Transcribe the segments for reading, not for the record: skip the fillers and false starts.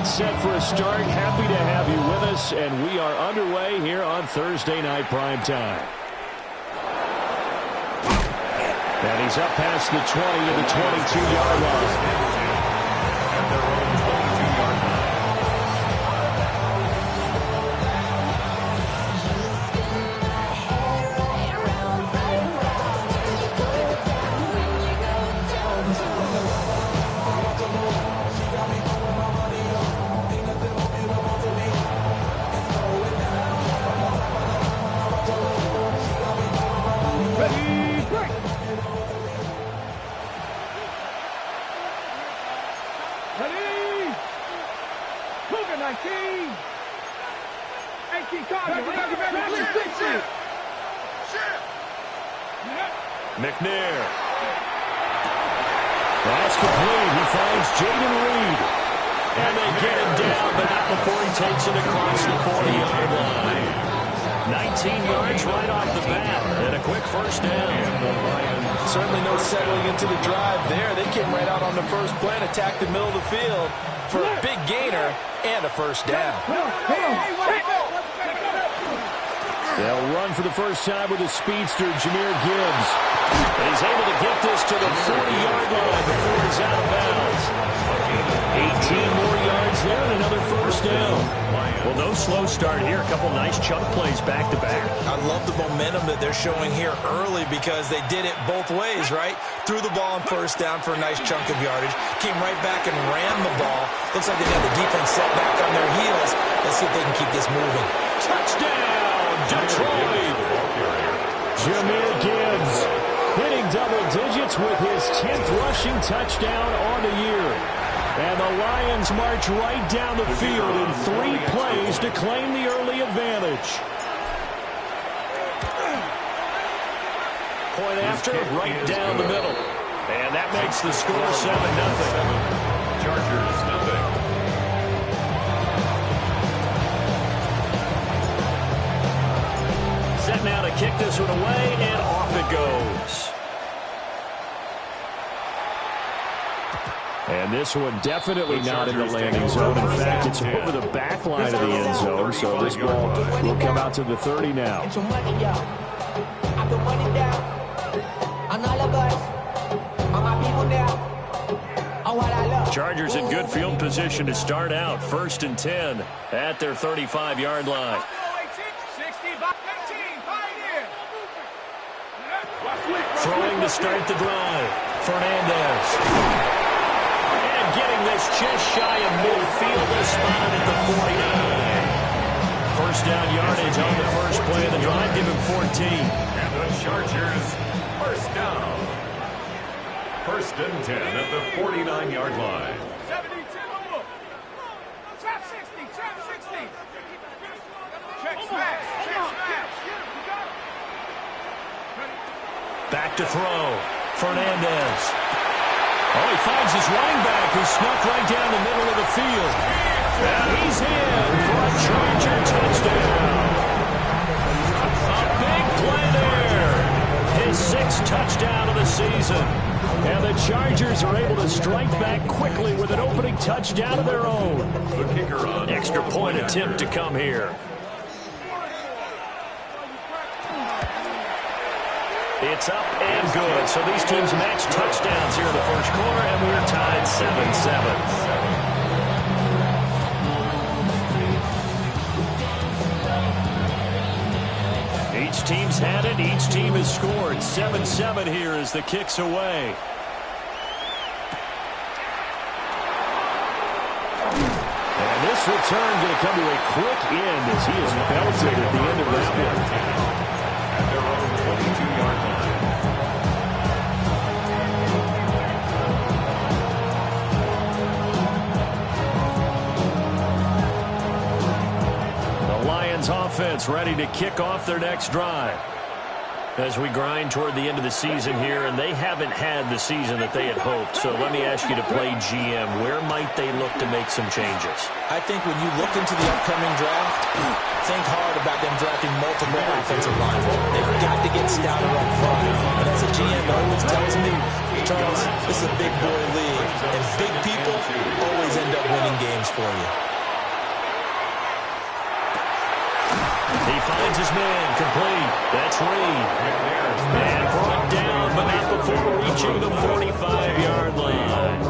clock set for a start. Happy to have you with us, and we are underway here on Thursday Night Primetime. And he's up past the 20 to the 22-yard line. McNair. That's complete. He finds Jaden Reed. And they get him down, but not before he takes it across the 40-yard line. 19 yards right off the bat, and a quick first down. Certainly no settling into the drive there. They came right out on the first play and attacked the middle of the field for a big gainer and a first down. They'll run for the first time with a speedster, Jahmyr Gibbs. And he's able to get this to the 40-yard line before he's out of bounds. 18 more yards there and another first down. Well, no slow start here. A couple nice chunk plays back-to-back. I love the momentum that they're showing here early because they did it both ways, right? Threw the ball on first down for a nice chunk of yardage. Came right back and ran the ball. Looks like they got the defense set back on their heels. Let's see if they can keep this moving. Touchdown, Detroit! Jahmyr Gibbs hitting double digits with his 10th rushing touchdown on the year. And the Lions march right down the field in 3 plays to claim the early advantage. Point after, right down the middle. And that makes the score 7-0. Chargers, nothing. Set now to kick this one away, and off it goes. And this one definitely not in the landing zone. In fact, it's over the back line of the end zone, so this ball will come out to the 30 now. Chargers in good field position to start out. 1st and 10 at their 35-yard line. Throwing to start the drive. Fernandez. Getting this just shy of midfield, is spotted at the 49. First down yardage on the first play of the drive. Give him 14. And the Chargers, first down. 1st and 10 at the 49-yard line. 72. Trap 60. Trap 60. Check smash. Check smash. Back to throw. Fernandez. Oh, he finds his running back who snuck right down the middle of the field. And he's in for a Charger touchdown. A big play there. His 6th touchdown of the season. And the Chargers are able to strike back quickly with an opening touchdown of their own. The kicker on. Extra point attempt to come here. It's up and good. So these teams match touchdowns here in the first quarter, and we're tied 7-7. Each team's had it. Each team has scored. 7-7 here as the kick's away. And this return going to come to a quick end as he is belted at the end of that one. At their own 22-yard line. The Lions offense ready to kick off their next drive. As we grind toward the end of the season here, and they haven't had the season that they had hoped. So let me ask you to play GM. Where might they look to make some changes? I think when you look into the upcoming draft, think hard about them drafting multiple offensive linemen. They've got to get stouter up front. And as a GM always tells me, Charles, this is a big boy league, and big people always end up winning games for you. He finds his man, complete. That's Reed. And brought down, but not before reaching the 45-yard line.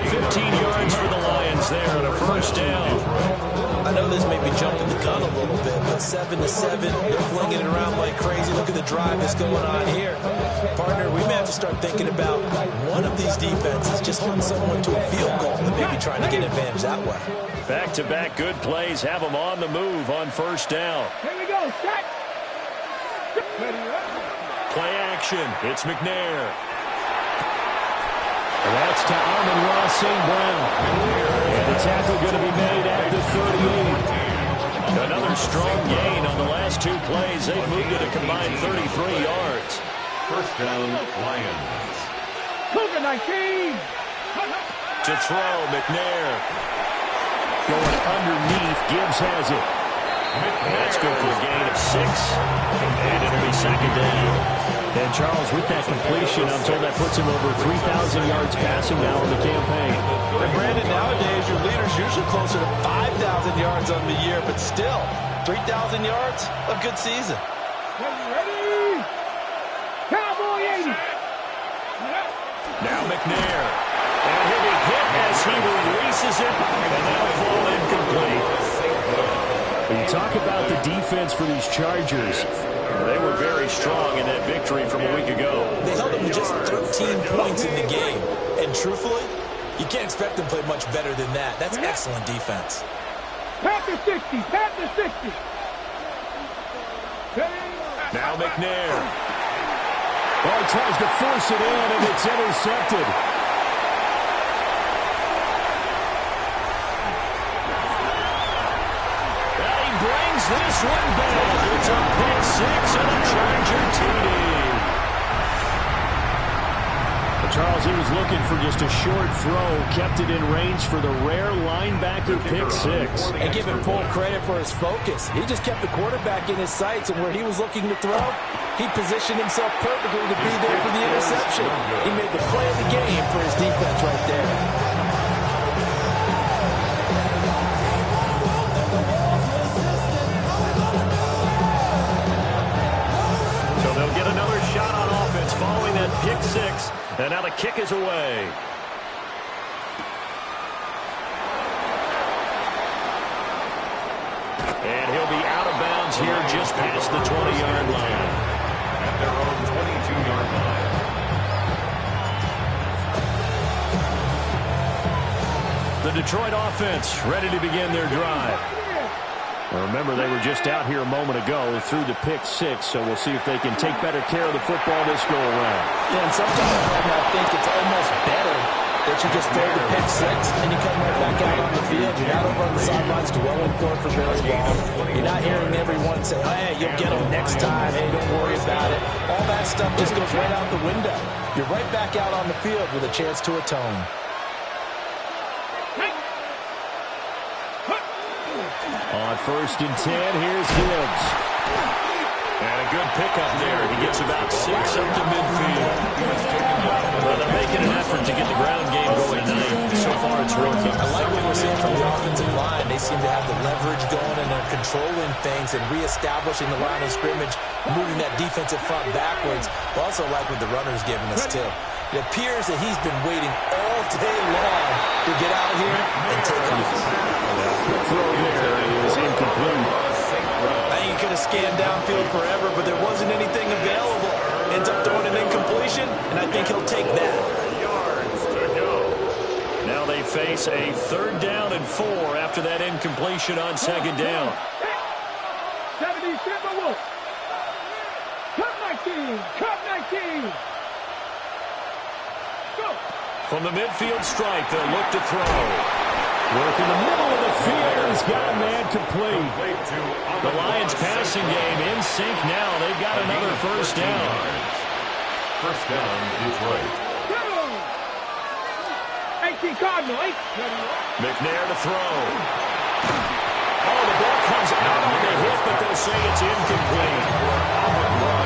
15 yards for the Lions there on a first down. I know this may be jumping the gun a little bit, but 7-7, they're flinging it around like crazy. Look at the drive that's going on here. Partner, we may have to start thinking about one of these defenses just holding someone to a field goal and maybe trying to get advantage that way. Back-to-back good plays have them on the move on first down. Here we go, set. Play action. It's McNair. That's to Amon-Ra St. Brown. And the tackle going to be made at the 38. Another strong gain on the last two plays. They've moved it a combined 33 yards. First down, Lions. Cougar 19. To throw, McNair. Going underneath, Gibbs has it. That's good for a gain of 6. And it'll be second down. And Charles, with that completion, I'm told that puts him over 3,000 yards passing now in the campaign. And Brandon, nowadays your leader's usually closer to 5,000 yards on the year, but still, 3,000 yards, a good season. Ready? Cowboy 80. Now McNair. And he'll be hit as he releases it, and that'll fall incomplete. When you talk about the defense for these Chargers, they were very strong in that victory from a week ago. They held them to just 13 points in the game. And truthfully, you can't expect them to play much better than that. That's excellent defense. Panther 60. Panther 60. Now McNair. Oh, he tries to force it in, and it's intercepted. And he brings this one back. It's a pick 6 and a Charger TD. Charles, he was looking for just a short throw, kept it in range for the rare linebacker pick 6. And give him full credit for his focus. He just kept the quarterback in his sights, and where he was looking to throw, he positioned himself perfectly to be there for the interception. He made the play of the game for his defense right there. Shot on offense following that pick 6, and now the kick is away. And he'll be out of bounds here just past the 20-yard line. At their own 22-yard line. The Detroit offense ready to begin their drive. Well, remember, they were just out here a moment ago through the pick 6, so we'll see if they can take better care of the football this go-around. Yeah, and sometimes I think it's almost better that you just throw the pick 6 and you come right back out on the field. You're not over on the sidelines dwelling for it for very long. You're not hearing everyone say, hey, you'll get them next time. Hey, don't worry about it. All that stuff just goes right out the window. You're right back out on the field with a chance to atone. On first and 10, here's Gibbs. And a good pickup there. He gets about 6 up to midfield. Well, they're making an effort to get the ground game going tonight. So far, it's working. I like what we're seeing from the offensive line. They seem to have the leverage going, and they're controlling things and reestablishing the line of scrimmage, moving that defensive front backwards. I also like what the runner's giving us, too. It appears that he's been waiting all day long to get out here and take off. Quick throw there is incomplete. I think he could have scanned downfield forever, but there wasn't anything available. Ends up throwing an incompletion, and I think he'll take that. Yards to go. Now they face a 3rd down and 4 after that incompletion on 2nd down. 70 Timberwolves. Cut 19. Cut 19. From the midfield stripe, they'll look to throw. Work in the middle of the field. He's got a man complete. The Lions passing game in sync now. They've got another first down. First down, Detroit. 18 Cardinal, 8. McNair to throw. Oh, the ball comes out on the hit, but they'll say it's incomplete.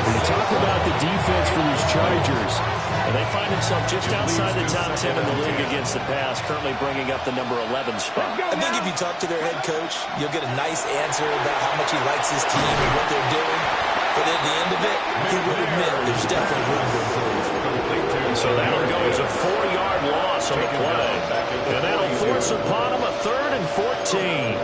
When you talk about the defense for these Chargers, And they find themselves just outside the top 10 in the league against the pass, currently bringing up the number 11 spot. I think if you talk to their head coach, you'll get a nice answer about how much he likes his team and what they're doing. But at the end of it, he would admit there's definitely room to improve. So that'll go as a 4-yard loss on the play. And that'll force upon him a 3rd and 14.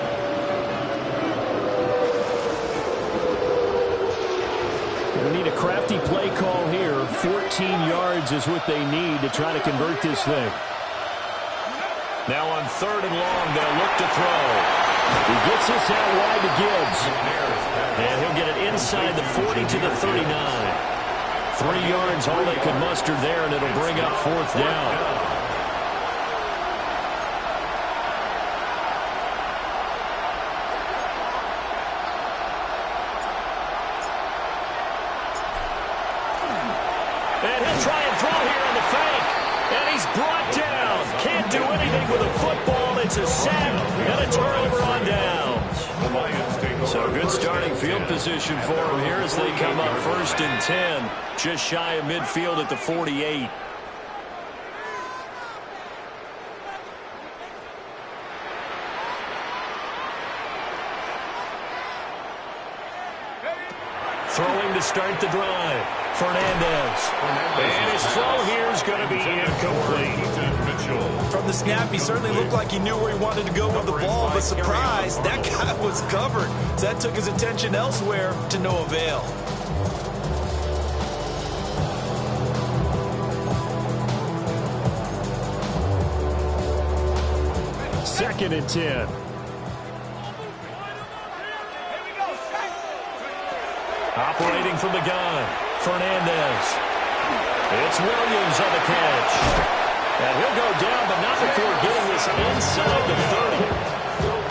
they need a crafty play call here. 14 yards is what they need to try to convert this thing. Now on 3rd and long, they'll look to throw. He gets this out wide to Gibbs. And he'll get it inside the 40 to the 39. 3 yards, all they could muster there, and it'll bring up 4th down. And he'll try and throw here on the fake. And he's brought down. Can't do anything with a football. It's a sack and a turnover on downs. So good starting field position for him here as they come up 1st and 10. Just shy of midfield at the 48. Throwing to start the drive. Fernandez. And his throw here is going to be incomplete. From the snap, he certainly looked like he knew where he wanted to go with the ball, but surprise, that guy was covered. So that took his attention elsewhere to no avail. Second and 10. Operating from the gun, Fernandez. It's Williams on the catch. And he'll go down, but not before getting this inside the 30.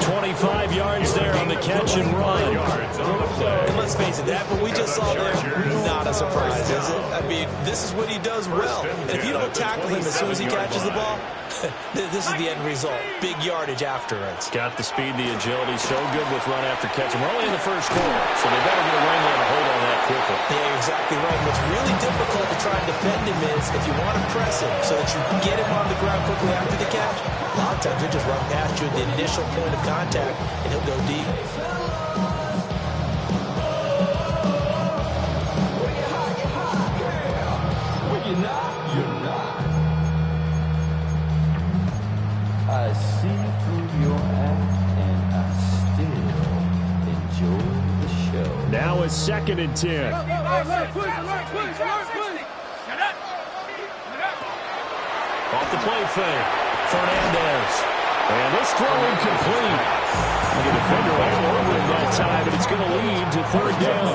25 yards there on the catch and run. And let's face it, that what we just saw there, not a surprise, is it? I mean, this is what he does well. And if you don't tackle him as soon as he catches the ball, this is the end result. Big yardage afterwards. Got the speed, the agility, so good with run after catch. And we're only in the first quarter, so they better get a wrangle and a hold on that quickly. Yeah, you're exactly right. What's really difficult to try and defend him is if you want to press him so that you can get him on the ground quickly after the catch, a lot of times he'll just run past you at the initial point of contact, and he'll go deep. I see through your act, and I still enjoy the show. Now it's 2nd and 10. Off the play fake, Fernandez. And this throw incomplete. The defender all over him that time, but it's going to lead to 3rd down.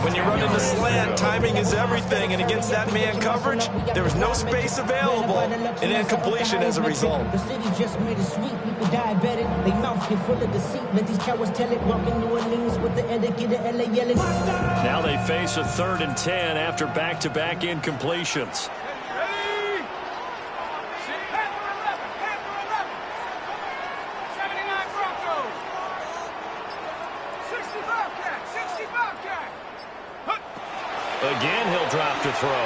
When you run into slant, timing is everything, and against that man coverage, there was no space available, and incompletion as a result. The city just made it sweet. People diabetic, they mouths get full of deceit. Let these cowards tell it. Walking New Orleans with the etiquette of LA yelling. Now they face a 3rd and 10 after back-to-back incompletions. Again, he'll drop to throw.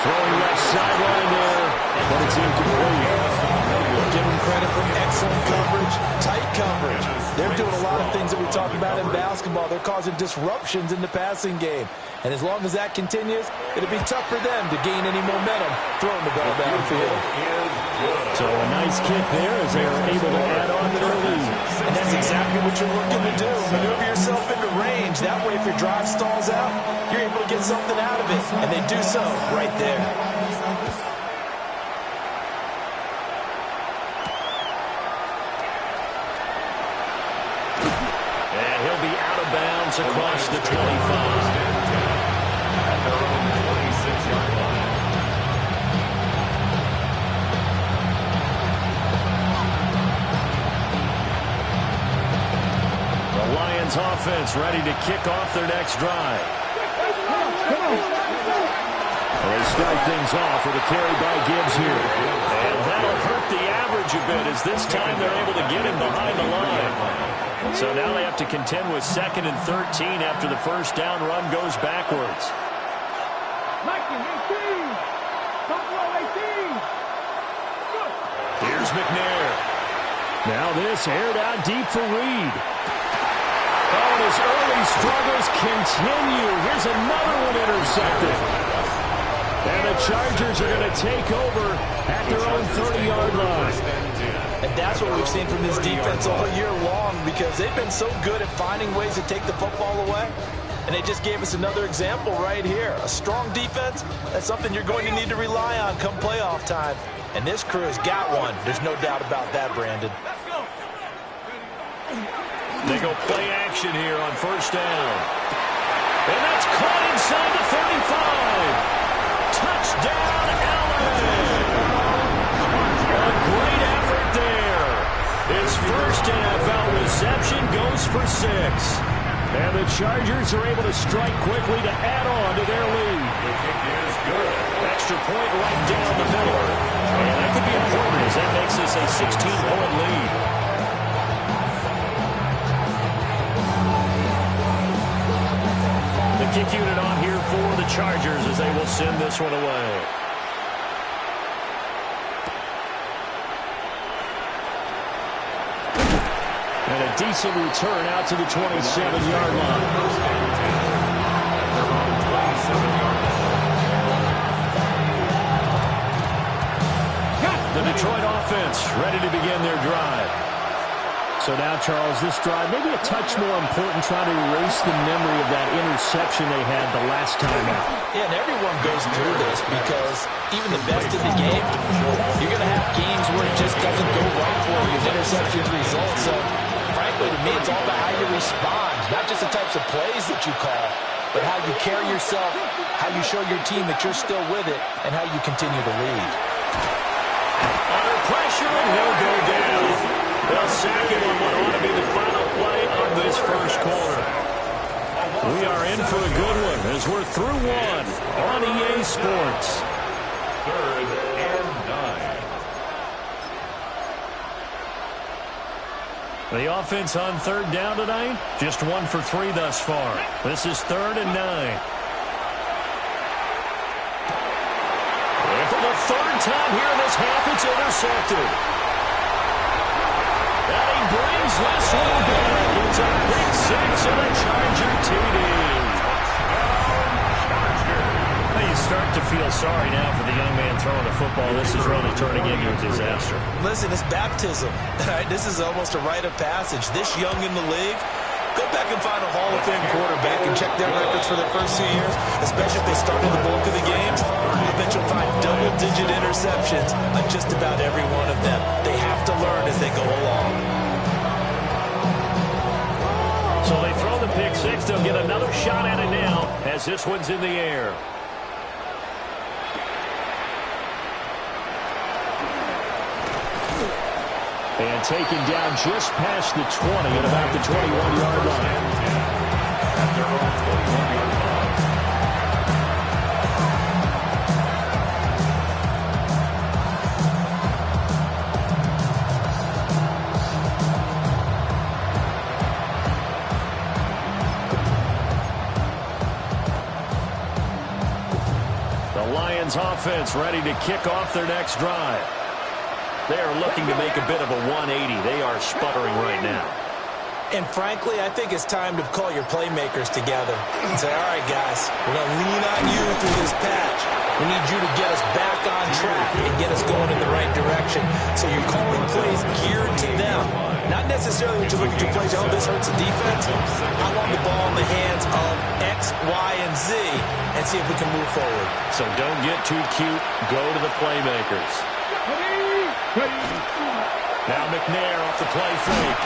Throwing left sideline there, but it's incomplete. Give them credit for excellent coverage, tight coverage. They're doing a lot of things that we talk about in basketball. They're causing disruptions in the passing game. And as long as that continues, it'll be tough for them to gain any momentum throwing the ball downfield. So a nice kick there as they are able to add on to their lead. And that's exactly what you're looking to do. Maneuver yourself into range. That way, if your drive stalls out, you're able to get something out of it. And they do so right there. And he'll be out of bounds across the 25. Lions offense ready to kick off their next drive. Well, they start things off with a carry by Gibbs here. And that'll hurt the average a bit as this time they're able to get him behind the line. So now they have to contend with 2nd and 13 after the first down run goes backwards. Here's McNair. Now this aired out deep for Reed. Oh, and his early struggles continue. Here's another one intercepted. And the Chargers are going to take over at their own 30-yard line. And that's what we've seen from this defense all year long because they've been so good at finding ways to take the football away. And they just gave us another example right here. A strong defense, that's something you're going to need to rely on come playoff time. And this crew has got one. There's no doubt about that, Brandon. They go play action here on first down. And that's caught inside the 35. Touchdown, Allen. A great effort there. His first NFL reception goes for 6. And the Chargers are able to strike quickly to add on to their lead. The kick is good. Extra point right down the middle. And that could be important as that makes this a 16-point lead. The kick unit on here for the Chargers as they will send this one away. And a decent return out to the 27-yard line. The Detroit offense ready to begin their drive. So now, Charles, this drive maybe a touch more important, trying to erase the memory of that interception they had the last time out. Yeah, and everyone goes through this because even the best in the game, you're going to have games where it just doesn't go right for you. Interceptions result. So, frankly, to me, it's all about how you respond, not just the types of plays that you call, but how you carry yourself, how you show your team that you're still with it, and how you continue to lead. Under pressure, and he'll go down. They'll sack him on what ought to be the final play of this first quarter. We are in for a good one as we're through one on EA Sports. 3rd and 9. The offense on 3rd down tonight, just 1 for 3 thus far. This is 3rd and 9. And for the 3rd time here in this half, it's intercepted. And he brings this one back. It's a pick 6 and a Charger TD. You start to feel sorry now for the young man throwing the football. This is really turning into a disaster. Listen, it's baptism. Right? This is almost a rite of passage. This young in the league, go back and find a Hall of Fame quarterback and check their records for their first 2 years, especially if they started the bulk of the games. I bet you'll find double-digit interceptions on just about every one of them. They have to learn as they go along. So they throw the pick 6. They'll get another shot at it now as this one's in the air. And taken down just past the 20 at about the 21-yard line. At their own 21-yard line. The Lions offense ready to kick off their next drive. They are looking to make a bit of a 180. They are sputtering right now. And frankly, I think it's time to call your playmakers together and say, all right, guys, we're going to lean on you through this patch. We need you to get us back on track and get us going in the right direction. So you're calling plays geared to them. Not necessarily when you look at your plays, oh, this hurts the defense. I want the ball in the hands of X, Y, and Z and see if we can move forward. So don't get too cute. Go to the playmakers. Now McNair off the play fake.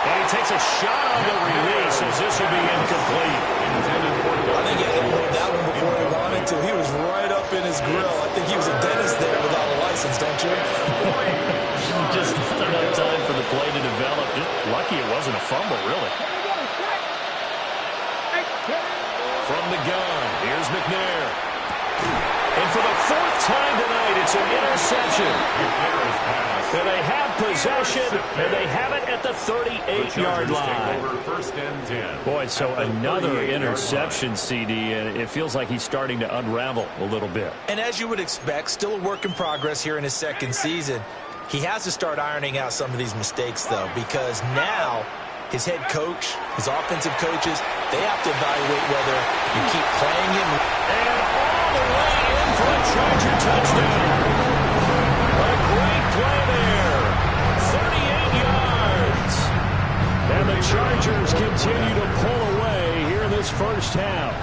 And he takes a shot on the release as this will be incomplete. I think he had to load that one before he wanted to. He was right up in his grill. I think he was a dentist there without a license, don't you? Just not enough time for the play to develop. Just lucky it wasn't a fumble, really. From the gun, here's McNair. And for the fourth time tonight, it's an interception. And they have possession, and they have it at the 38-yard line. First and 10. Boy, so another interception, CD, and it feels like he's starting to unravel a little bit. And as you would expect, still a work in progress here in his second season. He has to start ironing out some of these mistakes, though, because now his head coach, his offensive coaches, they have to evaluate whether you keep playing him. And all the way in for a Charger touchdown. A great play there. 38 yards. And the Chargers continue to pull away here in this first half.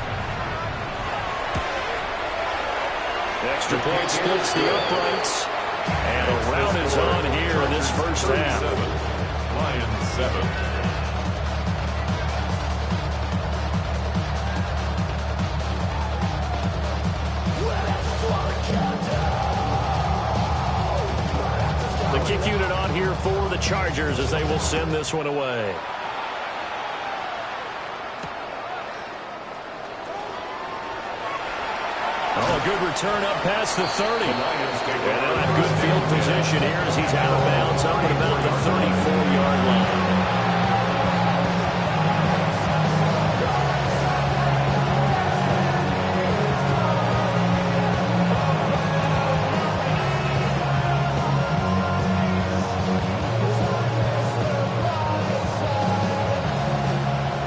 Extra point splits the uprights. And a round is on here in this first half. Lions 7. The kick unit on here for the Chargers as they will send this one away. Oh, a good return up past the 30. And they'll have good field position here as he's out of bounds up at about the 34-yard line.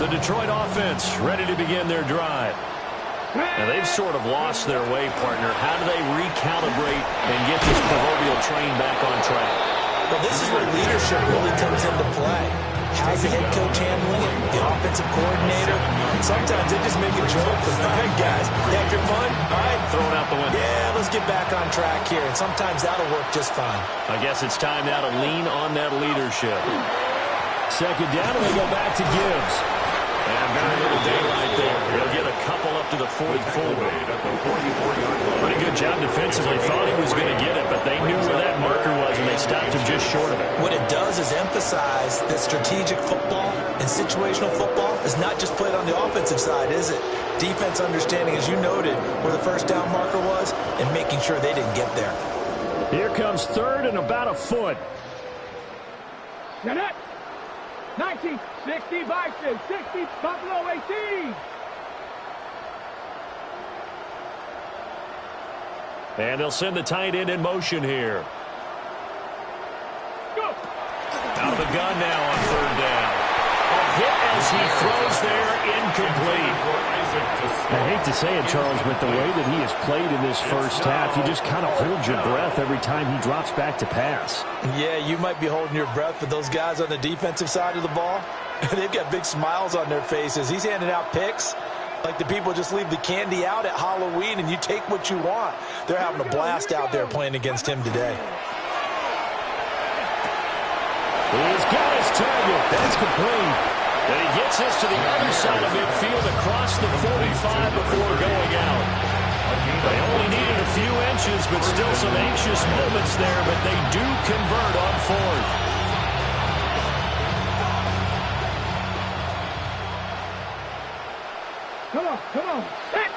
The Detroit offense ready to begin their drive. Now, they've sort of lost their way, partner. How do they recalibrate and get this proverbial train back on track? Well, this is where leadership really comes into play. How's the head coach handling it? The offensive coordinator? Sometimes they just make a joke. All right, guys, you had your fun? All right. Throw it out the window. Yeah, let's get back on track here. And sometimes that'll work just fine. I guess it's time now to lean on that leadership. Second down, and they go back to Gibbs. And very little daylight there. He'll get a couple up to the 44. Pretty good job defensively. Thought he was going to get it, but they knew where that marker was, and they stopped him just short of it. What it does is emphasize that strategic football and situational football is not just played on the offensive side, is it? Defense understanding, as you noted, where the first down marker was and making sure they didn't get there. Here comes third and about a foot. Get it. 19, 60, Vikings, 60, Buffalo 18. And they'll send the tight end in motion here. Go. Out of the gun now on third down. A hit as he throws there, incomplete. I hate to say it, Charles, but the way that he has played in this first half, you just kind of hold your breath every time he drops back to pass. Yeah, you might be holding your breath, but those guys on the defensive side of the ball, they've got big smiles on their faces. He's handing out picks like the people just leave the candy out at Halloween and you take what you want. They're having a blast out there playing against him today. He's got his target. That's complete. And he gets this to the other side of midfield across the 45 before going out. They only needed a few inches, but still some anxious moments there, but they do convert on fourth. Come on. Set.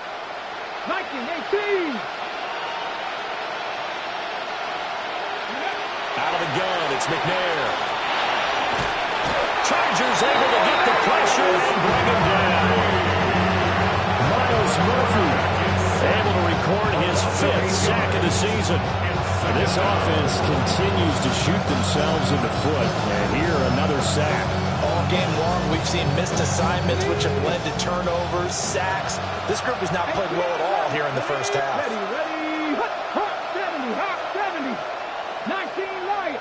19, 18. Out of the gun, it's McNair. Chargers able to get the pressure and bring him down. Myles Murphy able to record his 5th sack of the season. This offense continues to shoot themselves in the foot. And here, another sack. All game long, we've seen missed assignments, which have led to turnovers, sacks. This group has not played well at all here in the first half. Ready. Hot 70. 19 Lions.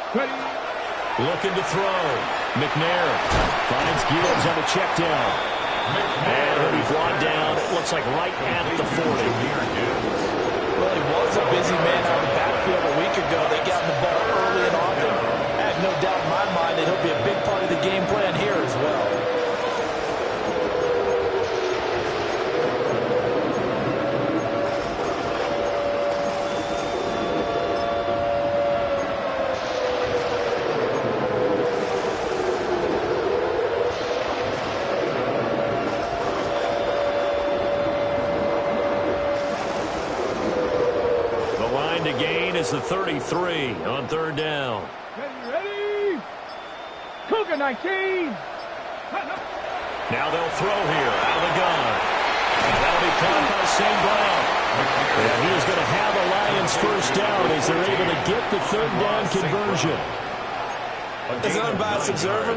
Ready. Looking to throw. McNair finds Gibbs on the check down. And he'll be brought down, it looks like right at the 40. Well, he was a busy man out of the backfield a week ago. They got the ball early and often. I have no doubt in my mind that he'll be a big part of the game plan here as well. is the 33 on third down. Ready? Cougar 19. Now they'll throw here out of the gun. That'll be caught by St. Brown. And he is going to have a Lions first down as they're able to get the third down conversion. As an unbiased observer,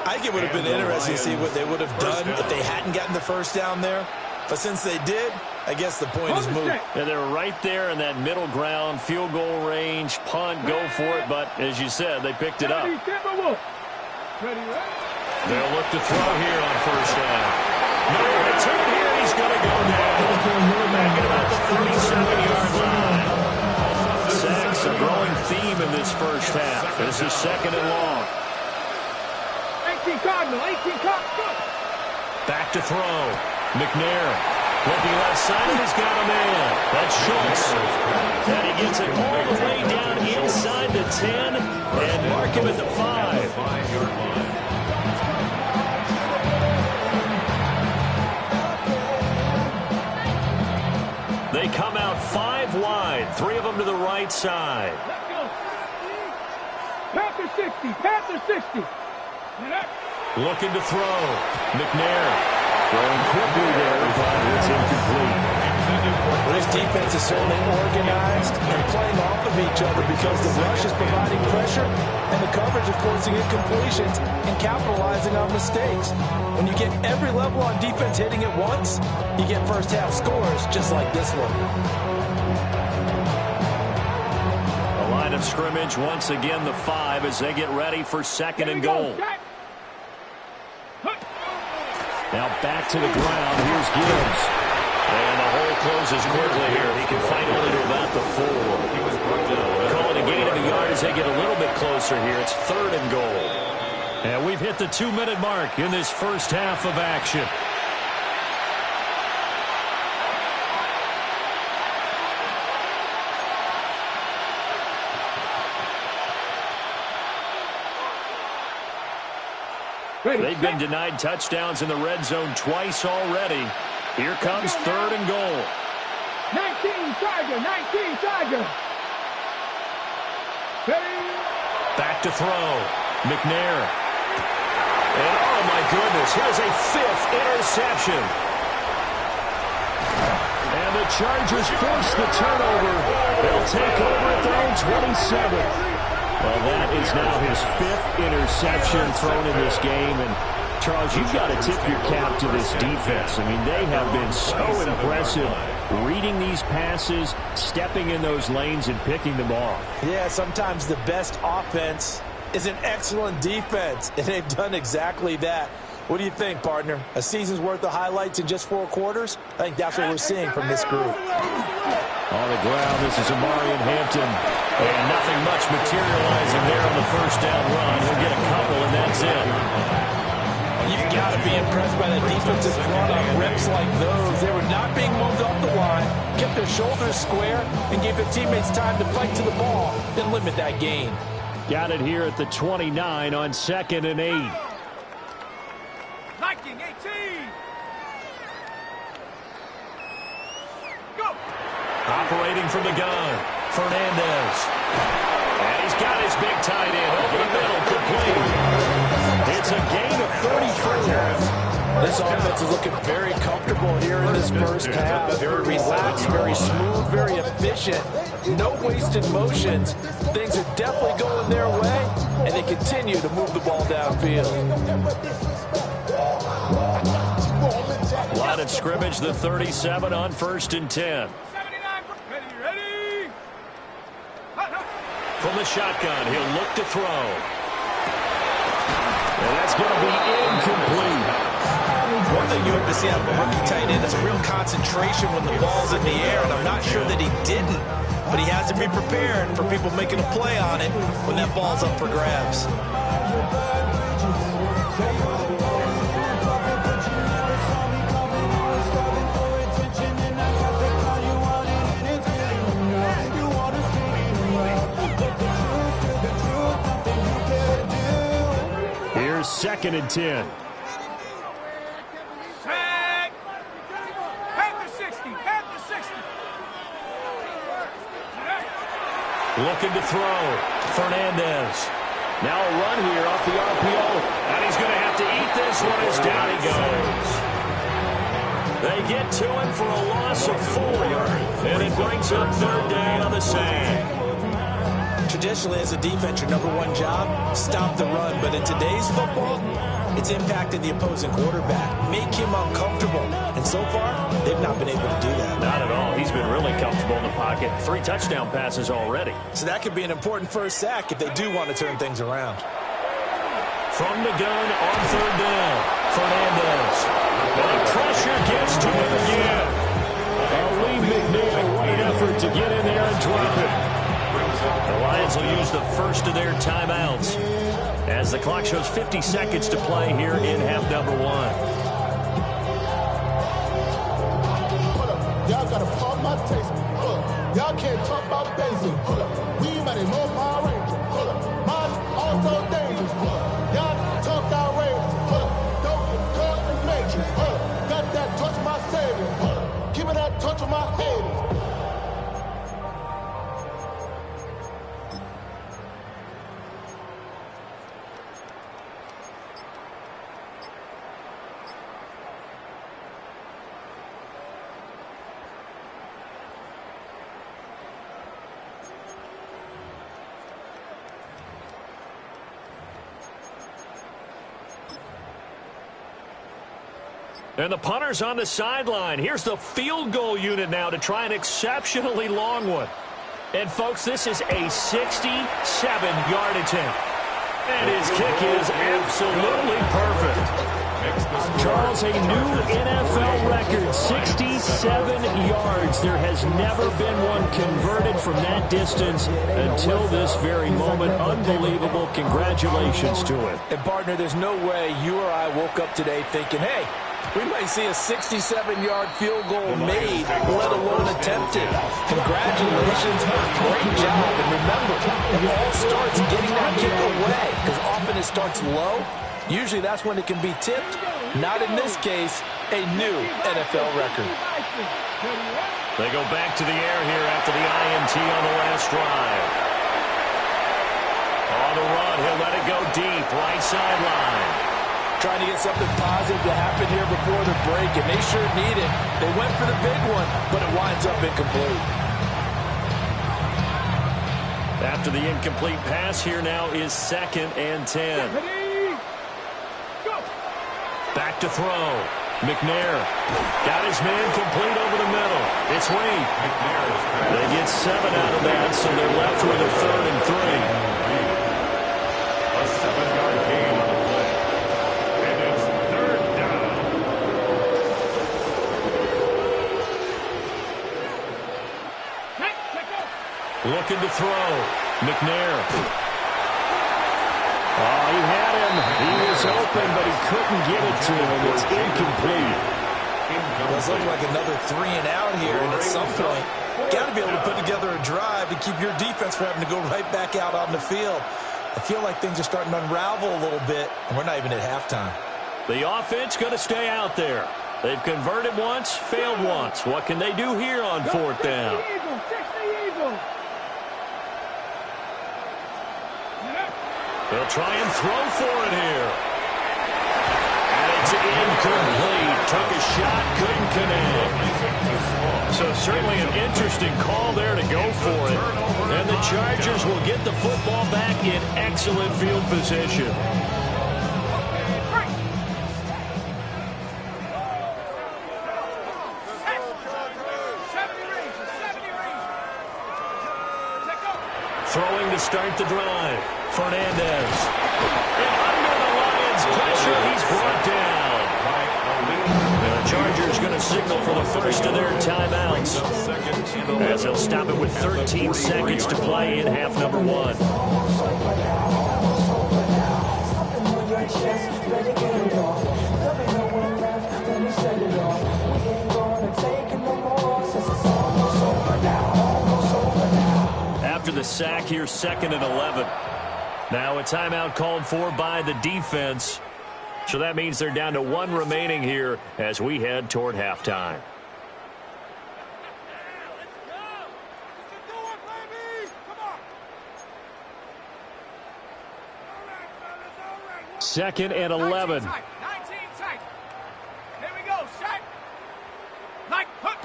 I think it would have been interesting to see what they would have done if they hadn't gotten the first down there. But since they did, I guess the point is moot. And they're right there in that middle ground, field goal range, punt, go for it. But as you said, they picked it up. They'll look to throw here on first down. No return here. He's going to go down. Back at about the 37-yard line. Sacks, a growing theme in this first half. This is second and long. 18 Cardinal, 18 Cardinal. Back to throw. McNair looking left side, and he's got a man. That's Schultz. And he gets it all the way down inside the 10 and mark him at the 5. They come out 5 wide, 3 of them to the right side. Let's go. Panther 60, Panther 60. Looking to throw. McNair throwing quickly there, but it's incomplete. This defense is certainly organized and playing off of each other because the rush is providing pressure and the coverage is forcing incompletions and capitalizing on mistakes. When you get every level on defense hitting at once, you get first half scores just like this one. The line of scrimmage once again the 5 as they get ready for second and goal. Now back to the ground. Here's Gibbs. And the hole closes quickly here. He can fight only to about the 4. Call it a gain of a yard as they get a little bit closer here. It's third and goal. And we've hit the 2-minute mark in this first half of action. They've been denied touchdowns in the red zone twice already. Here comes third and goal. 19 Tiger, 19 Tiger. Back to throw. McNair. And oh my goodness, here's a 5th interception. And the Chargers force the turnover. They'll take over at their own 27. Well, that is now his 5th interception thrown in this game. And, Charles, you've got to tip your cap to this defense. I mean, they have been so impressive reading these passes, stepping in those lanes, and picking them off. Yeah, sometimes the best offense is an excellent defense, and they've done exactly that. What do you think, partner? A season's worth of highlights in just 4 quarters? I think that's what we're seeing from this group. On the ground, this is Amarian Hampton. And nothing much materializing there on the first down run. He'll get a couple, and that's it. You've got to be impressed by that defensive front on reps like those. They were not being moved off the line, kept their shoulders square, and gave their teammates time to fight to the ball and limit that gain. Got it here at the 29 on 2nd and 8. Liking 18. Go. Operating from the gun, Fernandez. And he's got his big tight end over the middle, complete. It's a gain of 34. This offense is looking very comfortable here in this first half. Very relaxed, very smooth, very efficient. No wasted motions. Things are definitely going their way, and they continue to move the ball downfield. Line of scrimmage, the 37 on 1st and 10. Ready. From the shotgun, he'll look to throw. And that's going to be incomplete. One thing you have to see out of a rookie tight end is a real concentration when the ball's in the air, and I'm not sure that he didn't, but he has to be prepared for people making a play on it when that ball's up for grabs. Here's 2nd and 10. Looking to throw. Fernandez. Now a run here off the RPO. And he's going to have to eat this one as down he goes. They get to him for a loss of 4. And it brings up third down on the sand. Traditionally, as a defense, your number one job, stop the run. But in today's football, it's impacting the opposing quarterback. Make him uncomfortable. And so far, they've not been able to do that. Not at all. He's been really comfortable in the pocket. 3 touchdown passes already. So that could be an important first sack if they do want to turn things around. From the gun on third down, Fernandez. The pressure gets to him again. Lee McNeil, what an effort to get in there and drop it. The Lions will use the first of their timeouts as the clock shows 50 seconds to play here in half number 1. Y'all gotta pump my taste. Y'all can't talk about basic. We mighty more Power Ranger. Mine also dangerous. Y'all talk outrageous. Don't get caught in major. Got that touch of my savior. Give me that touch of my haters. And the punter's on the sideline. Here's the field goal unit now to try an exceptionally long one. And, folks, this is a 67-yard attempt. And his kick is absolutely perfect. Charles, a new NFL record, 67 yards. There has never been one converted from that distance until this very moment. Unbelievable. Congratulations to it. And, partner, there's no way you or I woke up today thinking, hey, we might see a 67-yard field goal made, let alone attempted. Congratulations. Great job. And remember, it all starts getting that kick away, because often it starts low. Usually that's when it can be tipped. Not in this case, a new NFL record. They go back to the air here after the INT on the last drive. On the run, he'll let it go deep, right sideline. Trying to get something positive to happen here before the break, and they sure need it. They went for the big one, but it winds up incomplete. After the incomplete pass, here now is 2nd and 10. Back to throw. McNair got his man complete over the middle. It's Reed. They get 7 out of that, so they're left with a 3rd and 3. A 7-yard gain on the play. And it's 3rd down. Looking to throw. McNair. Oh, he had him. He was open, but he couldn't get it to him. It's incomplete. It's looking like another 3 and out here, and at some point, got to be able to put together a drive to keep your defense from having to go right back out on the field. I feel like things are starting to unravel a little bit, and we're not even at halftime. The offense going to stay out there. They've converted once, failed once. What can they do here on 4th down? They'll try and throw for it here. And it's incomplete. Took a shot, couldn't connect. So certainly an interesting call there to go for it. And the Chargers will get the football back in excellent field position. Throwing to start the drive. Fernandez. And under the Lions' pressure, he's brought down. And the Chargers going to signal for the first of their timeouts, as they'll stop it with 13 seconds to play in half number 1. After the sack here, 2nd and 11. Now a timeout called for by the defense. So that means they're down to 1 remaining here as we head toward halftime. 2nd and 11. 19 tight. Here we go. Set. Like hook.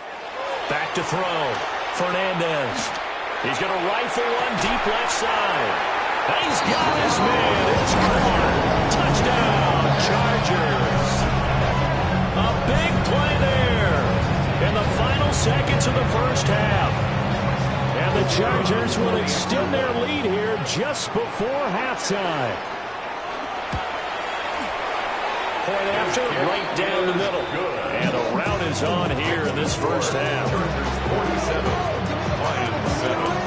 Back to throw. Fernandez. He's going to rifle one deep left side. And he's got his man. It's caught. Touchdown, Chargers. A big play there in the final seconds of the first half. And the Chargers will extend their lead here just before halftime. Point after, right down the middle. And a rout is on here in this first half. 47, Lions 7.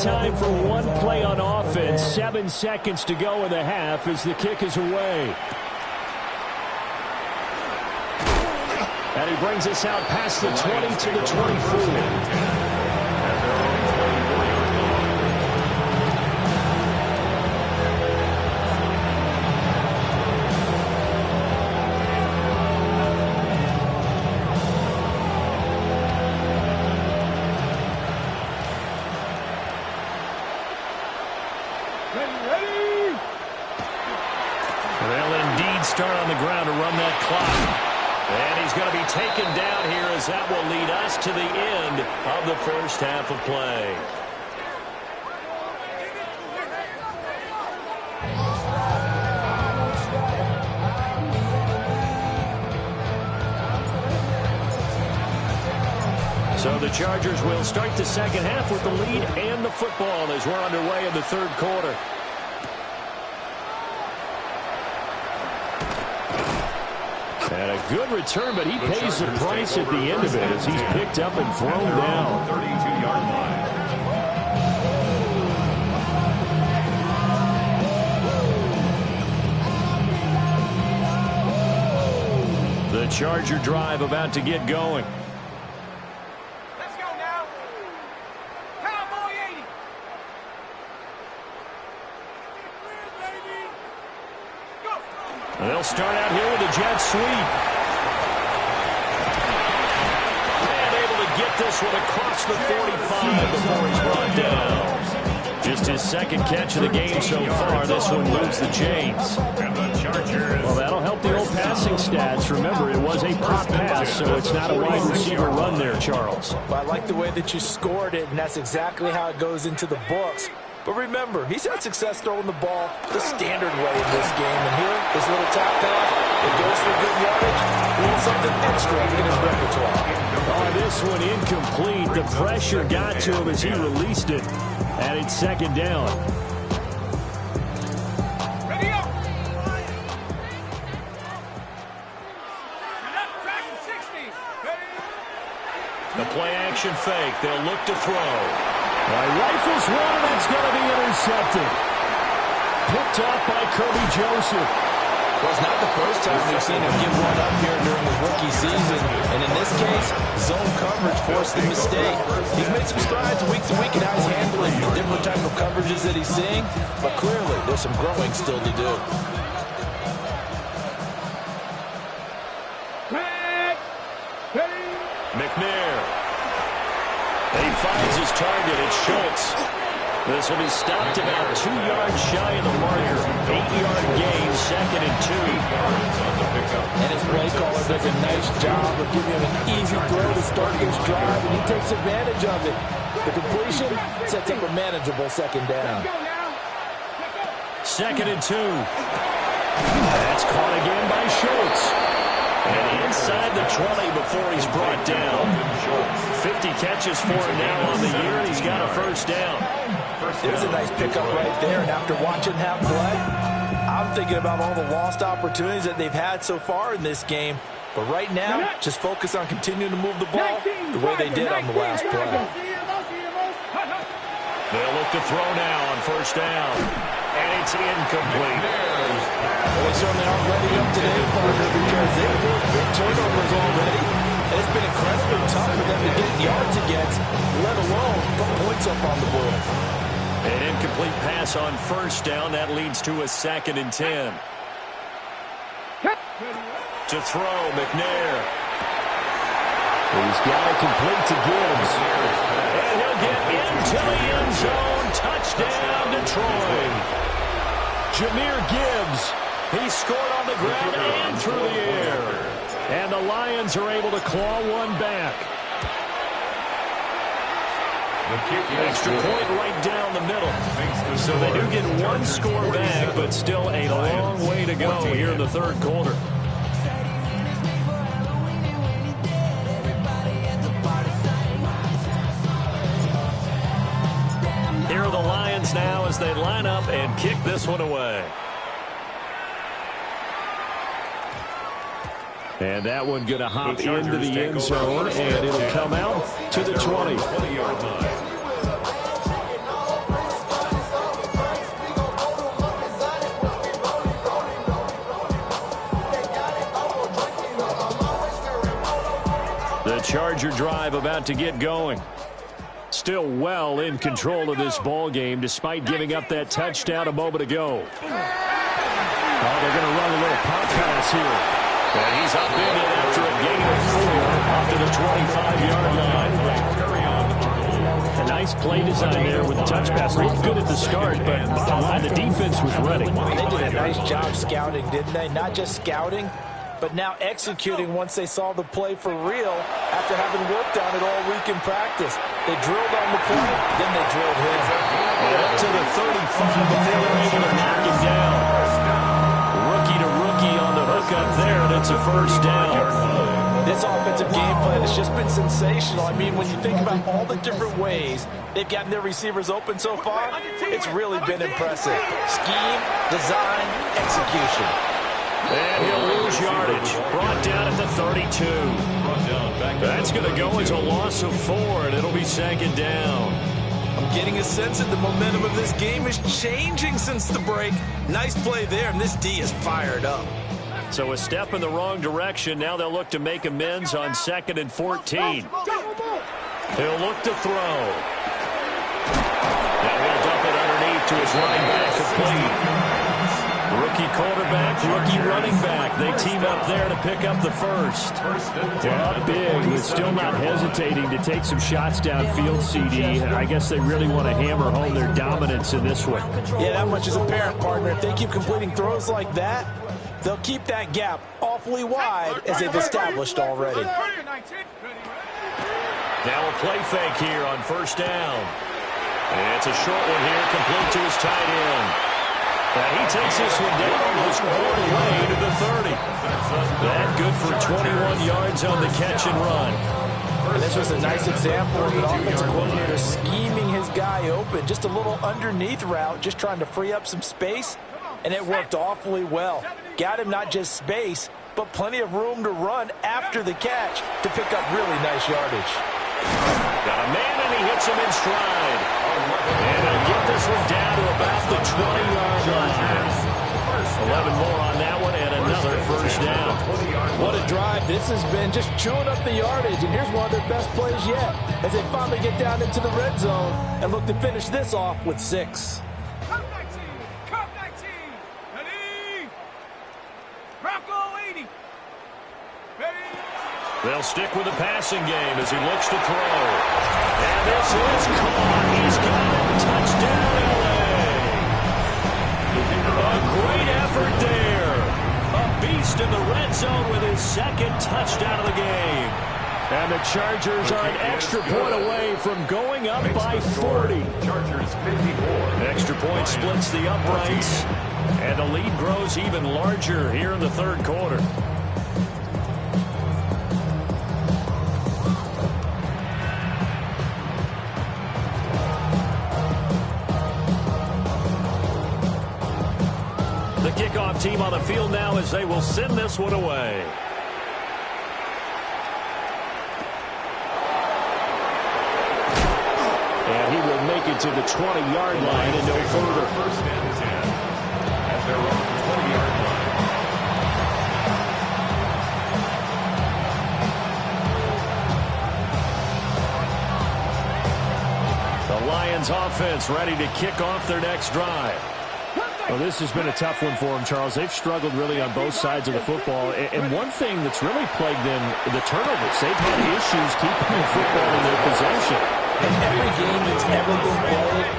Time for one play on offense. 7 seconds to go in the half as the kick is away. And he brings us out past the 20 to the 24. Start on the ground to run that clock. And he's going to be taken down here as that will lead us to the end of the first half of play. So the Chargers will start the second half with the lead and the football as we're underway in the third quarter. And a good return, but he pays the price at the end of it as he's picked up and thrown down. 32-yard line. The Charger drive about to get going. Let's go now. Cowboy 80. They'll start out here with a jet sweep. And able to get this one across the 45 before he's brought down. Just his second catch of the game so far. This one moves the chains. Well, that'll help the old passing stats. Remember, it was a pop pass, so it's not a wide receiver run there, Charles. Well, I like the way that you scored it, and that's exactly how it goes into the books. But remember, he's had success throwing the ball the standard way in this game. And here, this little tap pass, it goes for good yardage. A little something extra in his repertoire. Oh, this one incomplete. The pressure got to him as he released it. And it's second down. Ready up. Left track 60. The play action fake. They'll look to throw. Rifles one, and that's going to be intercepted. Picked off by Kirby Joseph. Well, it's not the first time we've seen him give one up here during his rookie season. And in this case, zone coverage forced the mistake. He's made some strides week to week in how he's handling the different type of coverages that he's seeing. But clearly, there's some growing still to do. McNair. He finds his target. It's Schultz. This will be stopped about 2 yards shy of the marker. 8-yard gain, 2nd and 2. And his play caller does a nice job of giving him an easy throw to start his drive, and he takes advantage of it. The completion sets up a manageable second down. 2nd and 2. That's caught again by Schultz. And inside the 20 before he's brought down. 50 catches for him now on the year, and he's got a first down. There's a nice pickup right there, and after watching that play, I'm thinking about all the lost opportunities that they've had so far in this game. But right now, just focus on continuing to move the ball the way they did on the last play. They'll look to throw now on first down. And it's incomplete. Well, they certainly aren't ready up today, partner, because they've forced big turnovers already. And it's been incredibly tough for them to get yards against, let points up on the board. An incomplete pass on first down. That leads to a 2nd and 10. To throw, McNair. He's got it complete to Gibbs. And he'll get into the end zone. Touchdown, Detroit. Jahmyr Gibbs. He scored on the ground and through the air. And the Lions are able to claw one back. Extra point right down the middle. So they do get one score back, but still a long way to go here in the third quarter. Here are the Lions now as they line up and kick this one away. And that one going to hop into the end zone, and it'll come out to the 20. The Charger drive about to get going. Still well in control of this ball game despite giving up that touchdown a moment ago. Oh, they're going to run a little pop pass here. And he's up in it after a gain of 4 up to the 25-yard line. A nice play design there with the touch pass. Looked good at the start, but bottom line, the defense was ready. They did a nice job scouting, didn't they? Not just scouting, but now executing once they saw the play for real after having worked on it all week in practice. They drilled on the play, then they drilled him. And up to the 35 before they're able to knock him down. Rookie to rookie on the hook up there, and it's a first down. This offensive game plan has just been sensational. I mean, when you think about all the different ways they've gotten their receivers open so far, it's really been impressive. Scheme, design, execution. And he'll lose yardage. Brought down at the 32. That's going to go as a loss of 4, and it'll be 2nd down. I'm getting a sense that the momentum of this game is changing since the break. Nice play there, and this D is fired up. So a step in the wrong direction. Now they'll look to make amends on 2nd and 14. He'll look to throw. Now he'll dump it underneath to his running back complete. Rookie quarterback, rookie running back. They team up there to pick up the first. Up big, but still not hesitating to take some shots downfield, CD. I guess they really want to hammer home their dominance in this one. Yeah, that much is apparent, partner. If they keep completing throws like that, they'll keep that gap awfully wide as they've established already. Now a play fake here on first down. And it's a short one here, complete to his tight end. He takes this one down almost all the way to the 30. That good for 21 yards on the catch and run. And this was a nice example of an offensive coordinator scheming his guy open. Just a little underneath route, just trying to free up some space, and it worked awfully well. Got him not just space, but plenty of room to run after the catch to pick up really nice yardage. Got a man, and he hits him in stride. And he'll get this one down to about the 20-yard line. 11 more on that one, and another first down. What a drive this has been, just chewing up the yardage. And here's one of their best plays yet as they finally get down into the red zone and look to finish this off with 6. Cup 19, Cup 19, ready, Bronco 80, ready. They'll stick with the passing game as he looks to throw. And this is caught. He's got it. Touchdown, LA. A great effort there. A beast in the red zone with his 2nd touchdown of the game. And the Chargers are an extra point away from going up by 40. Chargers 54. Extra point splits the uprights. And the lead grows even larger here in the third quarter. The kickoff team on the field now as they will send this one away. And he will make it to the 20-yard line and no further. First and 10 at their own 20-yard line. The Lions offense ready to kick off their next drive. Well, this has been a tough one for them, Charles. They've struggled really on both sides of the football. And one thing that's really plagued them, the turnovers. They've had issues keeping the football in their possession. In every game that's ever been played,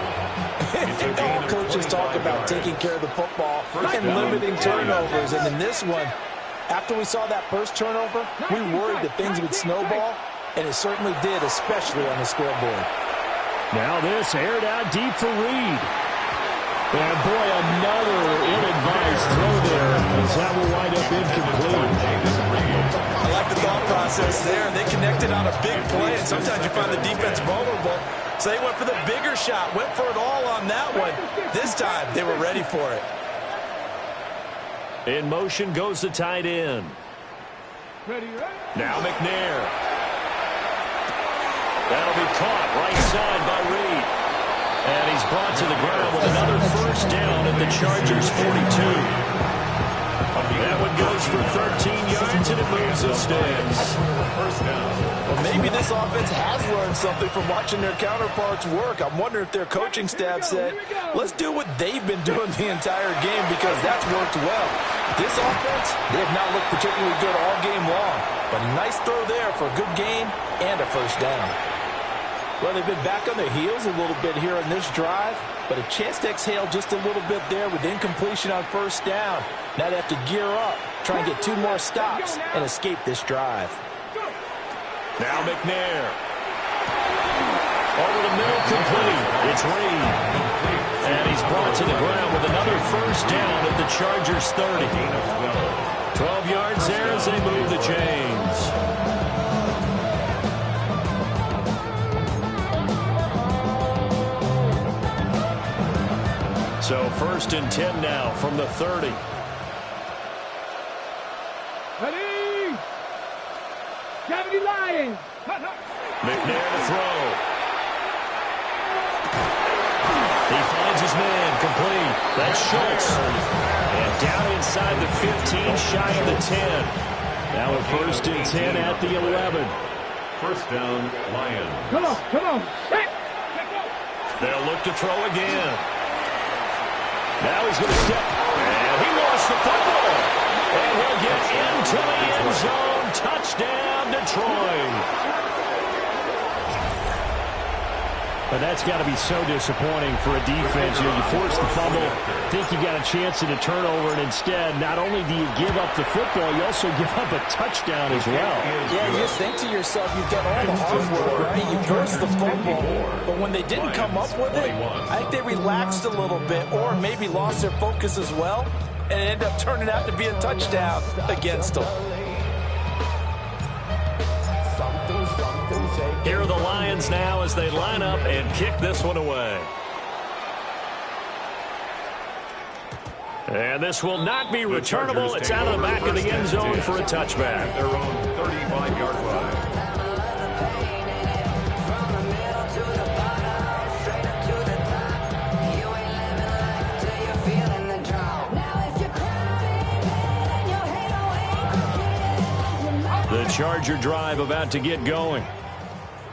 all coaches talk about taking care of the football and limiting turnovers. And in this one, after we saw that first turnover, we worried that things would snowball, and it certainly did, especially on the scoreboard. Now this aired out deep for Reed. And boy, another ill-advised throw there, as that will wind up incomplete. I like the thought process there. They connected on a big play, and sometimes you find the defense vulnerable. So they went for the bigger shot, went for it all on that one. This time, they were ready for it. In motion goes the tight end. Now McNair. That'll be caught right side by Reed. And he's brought to the ground with another first down at the Chargers' 42. That one goes for 13 yards, and it moves the sticks. Well, maybe this offense has learned something from watching their counterparts work. I'm wondering if their coaching staff said, let's do what they've been doing the entire game, because that's worked well. This offense, they have not looked particularly good all game long, but a nice throw there for a good gain and a first down. Well, they've been back on their heels a little bit here in this drive, but a chance to exhale just a little bit there with incompletion on first down. Now they have to gear up, try and get 2 more stops, and escape this drive. Now McNair. Over the middle, complete. It's Reed. And he's brought to the ground with another first down at the Chargers' 30. 12 yards there as they move the chains. So 1st and 10 now from the 30. Ready? Gravity Lions. McNair to throw. He finds his man, complete. That's Schultz. And down inside the 15, shy of the 10. Now a 1st and 10 at the 11. First down, Lions. Come on. They'll look to throw again. Now he's going to step, and he lost the football. And he'll get into the end zone. Touchdown, Detroit. But that's got to be so disappointing for a defense. You force the fumble, think you got a chance at a turnover, and instead, not only do you give up the football, you also give up a touchdown as well. Yeah, you just think to yourself, you've done all the hard work, right? You forced the fumble, but when they didn't come up with it, I think they relaxed a little bit, or maybe lost their focus as well, and it ended up turning out to be a touchdown against them. Here are the Lions now as they line up and kick this one away. And this will not be returnable. It's out of the back of the end zone for a touchback. Their own 35-yard line. The Charger drive about to get going.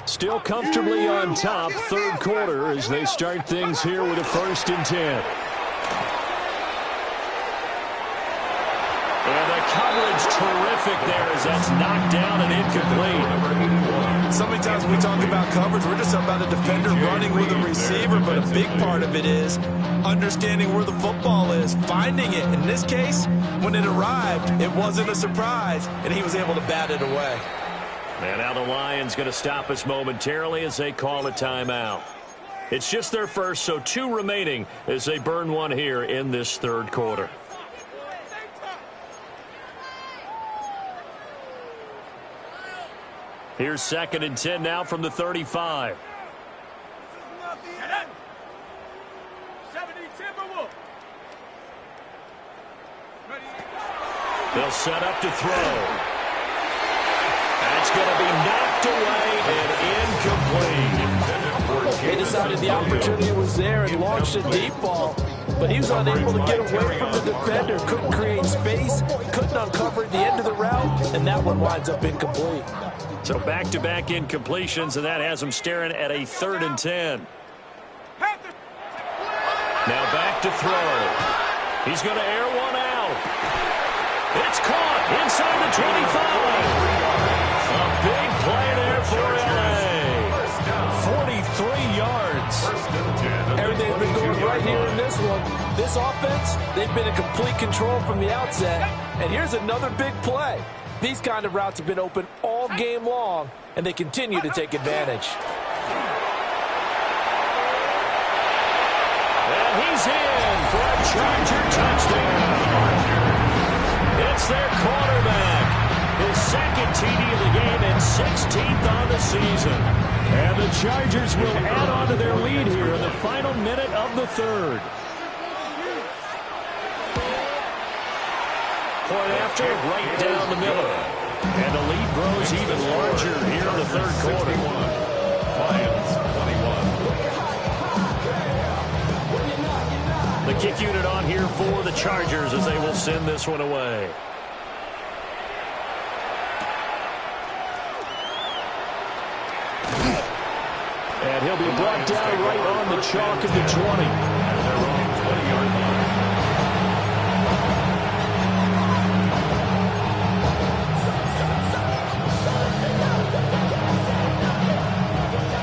Still comfortably on top, 3rd quarter, as they start things here with a 1st and 10. And the coverage terrific there as that's knocked down and incomplete. So many times when we talk about coverage, we're just about a defender running with a receiver, but a big part of it is understanding where the football is, finding it. In this case, when it arrived, it wasn't a surprise, and he was able to bat it away. And now the Lions going to stop us momentarily as they call a timeout. It's just their first, so 2 remaining as they burn one here in this 3rd quarter. Here's 2nd and 10 now from the 35. They'll set up to throw. That's going to be knocked away and incomplete. They decided the opportunity was there and launched a deep ball, but he was unable to get away from the defender, couldn't create space, couldn't uncover at the end of the route, and that one winds up incomplete. So back-to-back incompletions, and that has them staring at a 3rd and 10. Now back to throw. He's going to air one out. It's caught inside the 25. A big play there for L.A. 43 yards. Everything's been going right here in this one. This offense, they've been in complete control from the outset. And here's another big play. These kind of routes have been open all game long, and they continue to take advantage. And he's in for a Charger touchdown. It's their quarterback. His second TD of the game and 16th on the season. And the Chargers will add on to their lead here in the final minute of the third. Point after, right down the middle. And the lead grows even larger here in the third quarter. Lions 21. The kick unit on here for the Chargers as they will send this one away. And he'll be brought down right on the chalk of the 20. Their own 20-yard line.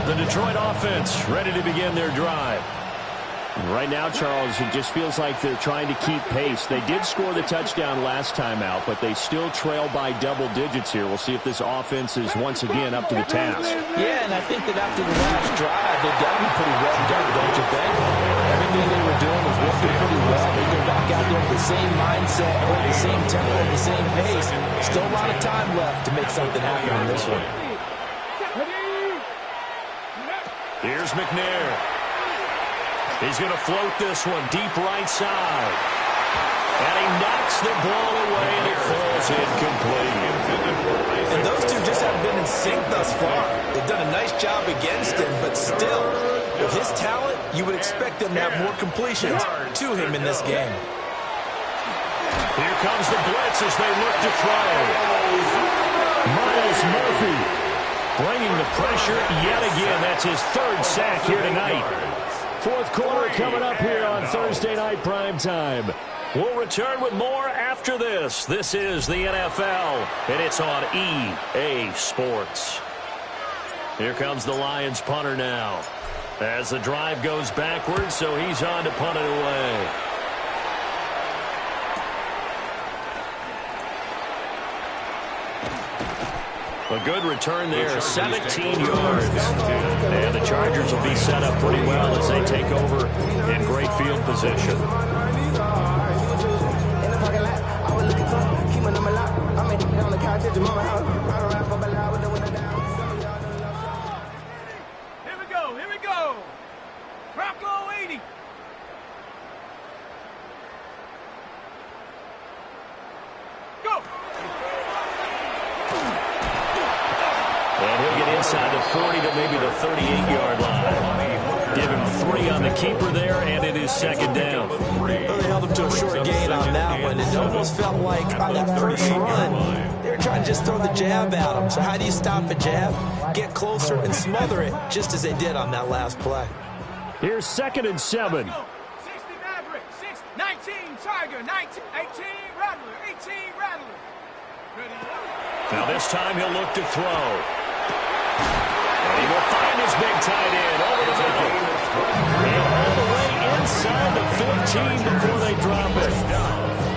The Detroit offense ready to begin their drive. Right now, Charles, it just feels like they're trying to keep pace. They did score the touchdown last time out, but they still trail by double digits here. We'll see if this offense is once again up to the task. Yeah, and I think that after the last drive, they've got to be pretty revved up, don't you think? Everything they were doing was working pretty well. They go back out there with the same mindset, the same tempo, the same pace. Still a lot of time left to make something happen in this one. Here's McNair. He's going to float this one deep right side. And he knocks the ball away, and it falls incomplete. And those two just haven't been in sync thus far. They've done a nice job against him, but still, with his talent, you would expect them to have more completions to him in this game. Here comes the blitz as they look to throw. Myles Murphy bringing the pressure yet again. That's his third sack here tonight. Fourth quarter coming up here on Thursday Night Primetime. We'll return with more after this. This is the NFL, and it's on EA Sports. Here comes the Lions punter now. As the drive goes backwards, so he's on to punt it away. A good return there, 17 yards. And the Chargers will be set up pretty well as they take over in great field position. Here we go. Bronco 80. Go. And he'll get inside the 40 to maybe the 38-yard line. Give him 3 on the keeper there, and it is second down. Well, they held him to a short gain on that one. It almost felt like on that first run, they were trying to just throw the jab at him. So how do you stop a jab? Get closer and smother it, just as they did on that last play. Here's 2nd and 7. 60 Maverick, 19 Tiger, 19, 18 Rattler, 18 Rattler. Ready? Now this time he'll look to throw. And he will find his big tight end over the middle. And all the way inside the 15 before they drop it.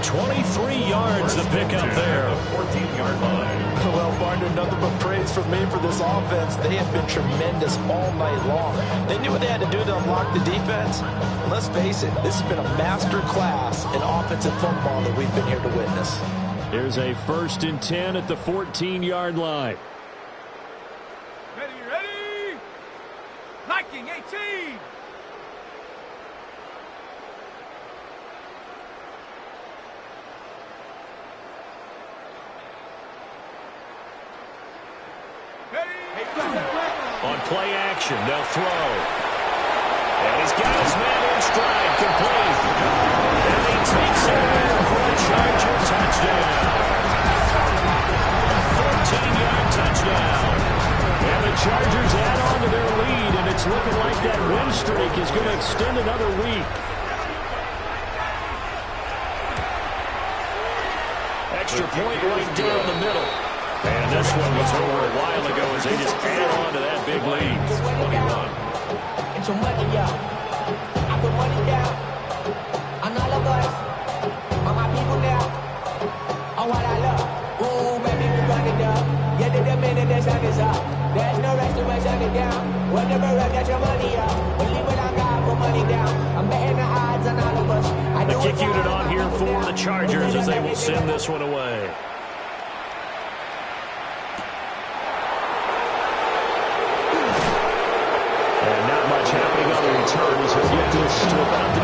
23 yards to pick up there. 14-yard line. Well, Barner, nothing but praise from me for this offense. They have been tremendous all night long. They knew what they had to do to unlock the defense. Let's face it, this has been a master class in offensive football that we've been here to witness. Here's a 1st and 10 at the 14-yard line. Ready? Liking 18. On play action, they'll throw. And he's got his man in stride, complete. And he takes it in for a Charger touchdown. A 14-yard touchdown. And the Chargers add on to their lead, and it's looking like that win streak is going to extend another week. extra point right down the middle. And this one was over a while ago as they just add on to that big lead. 21. Get your money up. I put money down on all of us, on my people now, on what I love. Ooh, baby, we run it up. Yeah, the minute the sun is up. There's no rest to my shut it down. Whatever up, get your money up. Believe it on God, put money down. I'm betting the odds on all of us. The kick unit on here for the Chargers as they will send this one away. And not much happening on the returns as get this to about the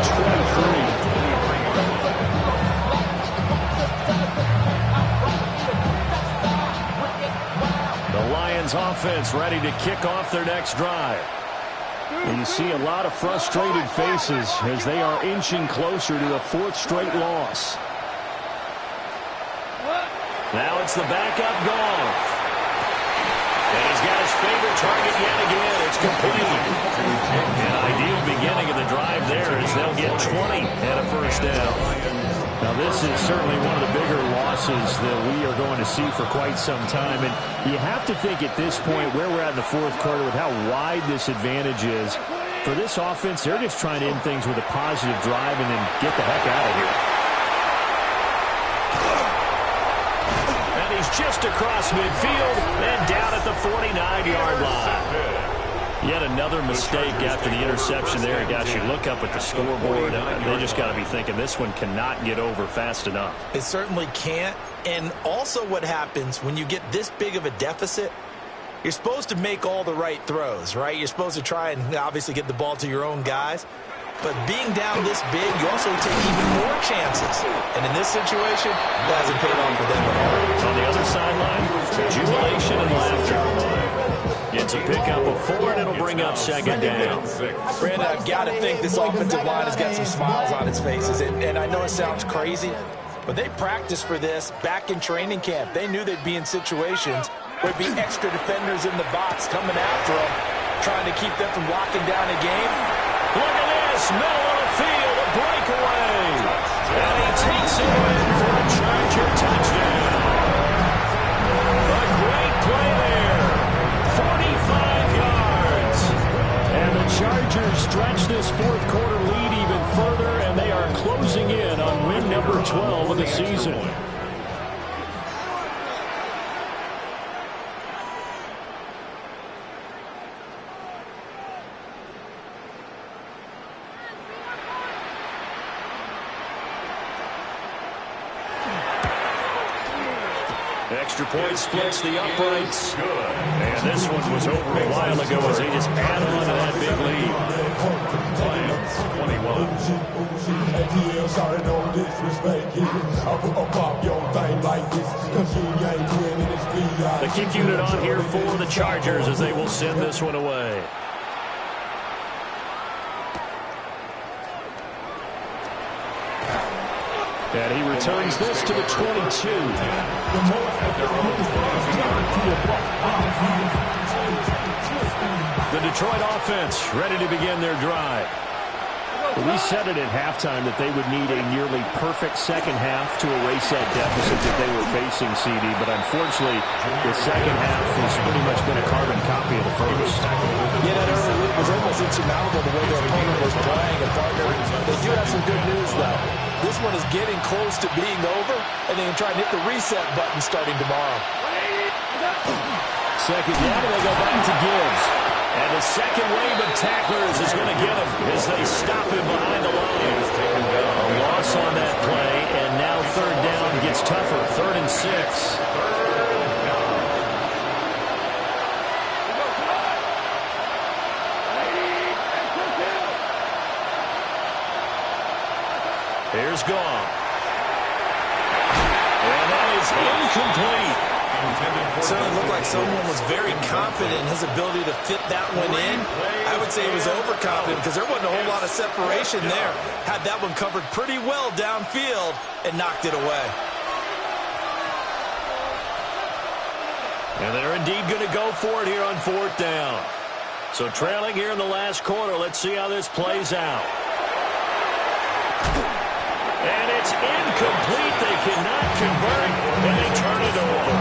23. The Lions offense ready to kick off their next drive. And you see a lot of frustrated faces as they are inching closer to a fourth straight loss. Now it's the backup Goff. And he's got his favorite target yet again. It's complete. An ideal beginning of the drive there as they'll get 20 and a first down. Now, this is certainly one of the bigger losses that we are going to see for quite some time. And you have to think at this point where we're at in the fourth quarter with how wide this advantage is. For this offense, they're just trying to end things with a positive drive and then get the heck out of here. And he's just across midfield and down at the 49-yard line. Yet another mistake after the interception there. Gosh, you look up at the scoreboard, they just got to be thinking this one cannot get over fast enough. It certainly can't. And also what happens when you get this big of a deficit, you're supposed to make all the right throws, right? You're supposed to try and obviously get the ball to your own guys. But being down this big, you also take even more chances. And in this situation, it hasn't paid off for them at all. On the other sideline, jubilation and laughter. Gets a pickup of 4, and it'll bring up second down. Brandon, I've got to think this offensive line has got some smiles on its faces. And I know it sounds crazy, but they practiced for this back in training camp. They knew they'd be in situations where there'd be extra defenders in the box coming after them, trying to keep them from locking down a game. Look at this, middle of the field, a breakaway. And he takes it in for a Charger touchdown. A great play there. 45 yards. And the Chargers stretch this fourth quarter lead even further, and they are closing in on win number 12 of the season. Extra point splits the uprights. And this one was over a while ago as they just add on to that big lead. Lions 21. The kick unit on here for the Chargers as they will send this one away. And he returns this to the 22. The Detroit offense ready to begin their drive. We said it at halftime that they would need a nearly perfect second half to erase that deficit that they were facing, CD, but unfortunately, the second half has pretty much been a carbon copy of the first. Yeah, that early lead was almost insurmountable the way their opponent was playing. And partner, they do have some good news, though. This one is getting close to being over, and they can try and hit the reset button starting tomorrow. Second down, and they go back to Gibbs. And the second wave of tacklers is going to get him as they stop him behind the line. A loss on that play, and now third down gets tougher. 3rd and 6. Here's Goff. And that is incomplete. Certainly looked like someone was very confident in his ability to fit that one in. I would say he was overconfident because there wasn't a whole lot of separation there. Had that one covered pretty well downfield and knocked it away. And they're indeed going to go for it here on 4th down. So trailing here in the last quarter, let's see how this plays out. And it's incomplete. They cannot convert, and they turn it over.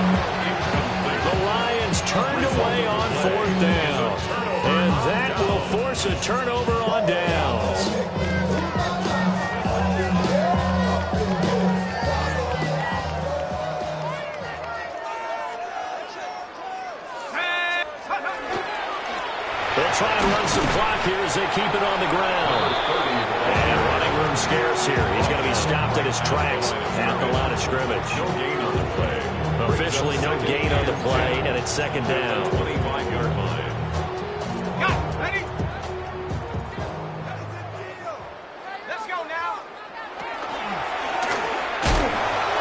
The Lions turned away on 4th down. And that will force a turnover on downs. They'll try and run some clock here as they keep it on the ground. And running room scarce here. He's going to be stopped at his tracks at the line of scrimmage. No gain on the play. Officially no gain on the play, and it's 2nd down. 25-yard line. Got it. Ready? Let's go now.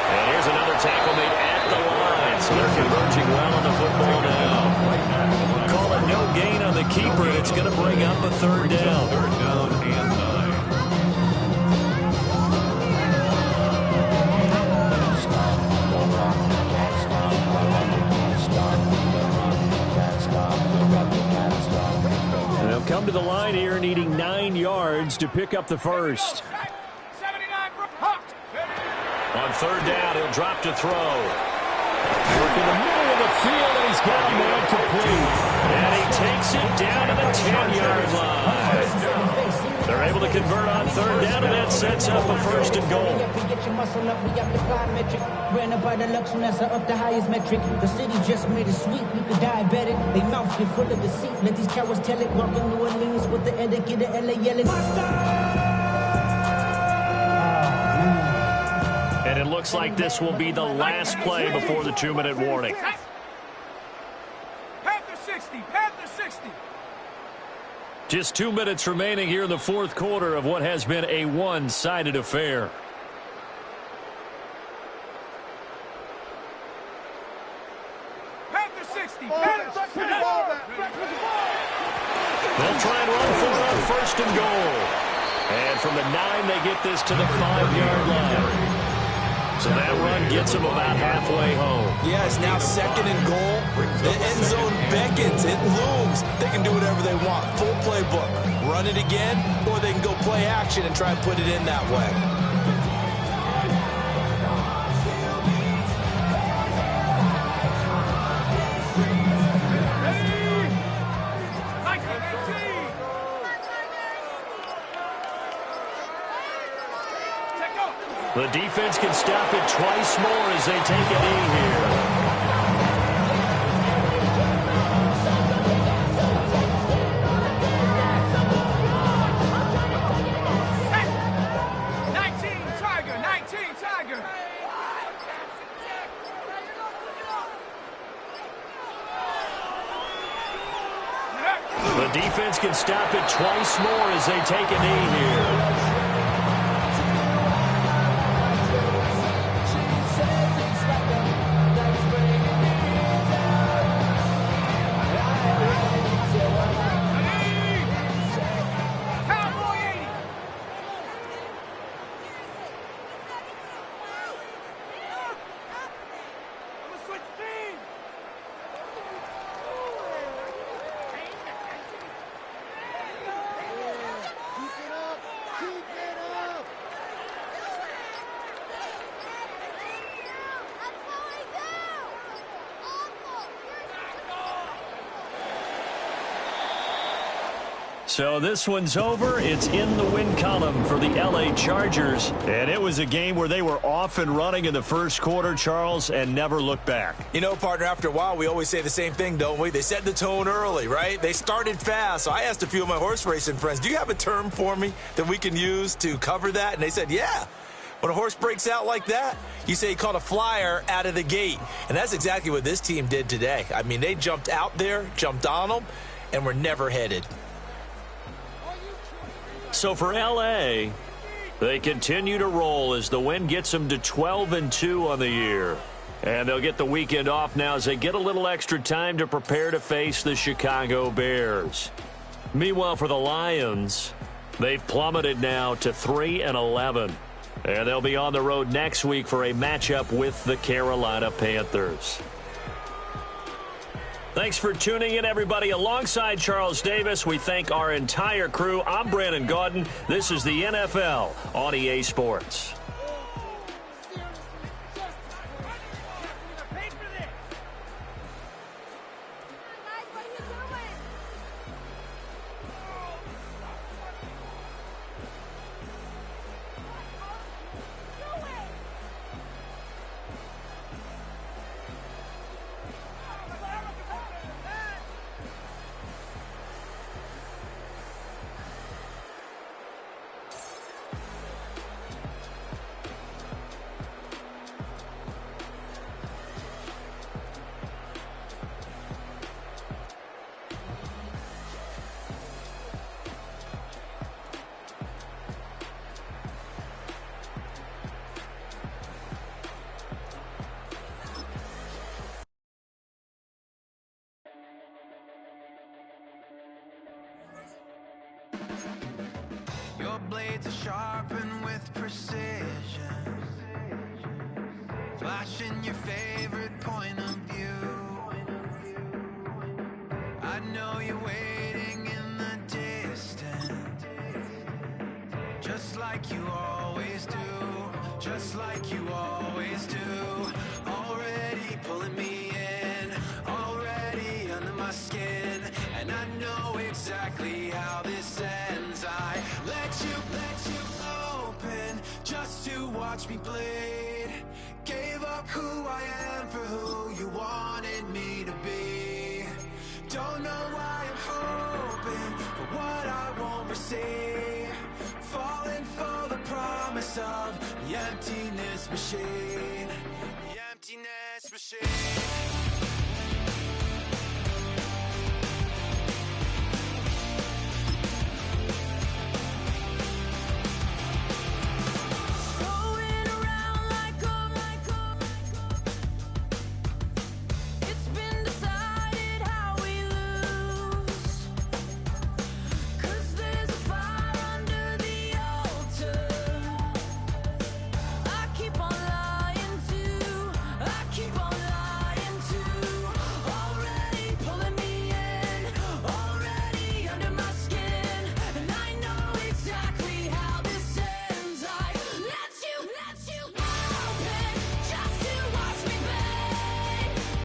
And here's another tackle made at the line. So they're converging well on the football now. Call it no gain on the keeper, and it's going to bring up a 3rd down. 3rd down and 9. They'll come to the line here needing 9 yards to pick up the first. 79 hooked. On 3rd down, he'll drop to throw. Work in the middle of the field, and he's got a man complete. And he takes it down to the 10-yard line. They're able to convert on 3rd down, and that sets up a 1st and goal. Ran up by the luxury, up the highest metric. The city just made it sweet. We could diabetic. They mouth get full of deceit. Let these cowards tell it. Walking New Orleans with the etiquette of LA yelling. And it looks like this will be the last play before the 2-minute warning. Panther 60. Panther 60. Just 2 minutes remaining here in the 4th quarter of what has been a one-sided affair. Panther 60. Panther 60. They'll try and run for it on 1st and goal. And from the 9, they get this to the 5-yard line. So that run gets them about halfway home. Yeah, it's now 2nd and goal. The end zone beckons. It looms. They can do whatever they want. Full playbook. Run it again, or they can go play action and try and put it in that way. The defense can stop it twice more as they take a knee here. Hey! 19 Tiger. 19 Tiger. The defense can stop it twice more as they take a knee here. So this one's over. It's in the win column for the L.A. Chargers. And it was a game where they were off and running in the 1st quarter, Charles, and never looked back. You know, partner, after a while, we always say the same thing, don't we? They set the tone early, right? They started fast. So I asked a few of my horse racing friends, do you have a term for me that we can use to cover that? And they said, yeah. When a horse breaks out like that, you say he caught a flyer out of the gate. And that's exactly what this team did today. I mean, they jumped out there, jumped on them, and were never headed. So for L.A., they continue to roll as the win gets them to 12-2 on the year. And they'll get the weekend off now as they get a little extra time to prepare to face the Chicago Bears. Meanwhile, for the Lions, they've plummeted now to 3-11. And they'll be on the road next week for a matchup with the Carolina Panthers. Thanks for tuning in, everybody. Alongside Charles Davis, we thank our entire crew. I'm Brandon Gaudin. This is the NFL on EA Sports. blade to sharpen with precision, flashing your favorite point of view. I know you're waiting in the distance, just like you always do, just like you always do. Already pulling me in, already under my skin, and I know exactly how this ends. I let you open just to watch me bleed. Gave up who I am for who you wanted me to be. Don't know why I'm hoping for what I won't receive. Falling for the promise of the emptiness machine. The emptiness machine.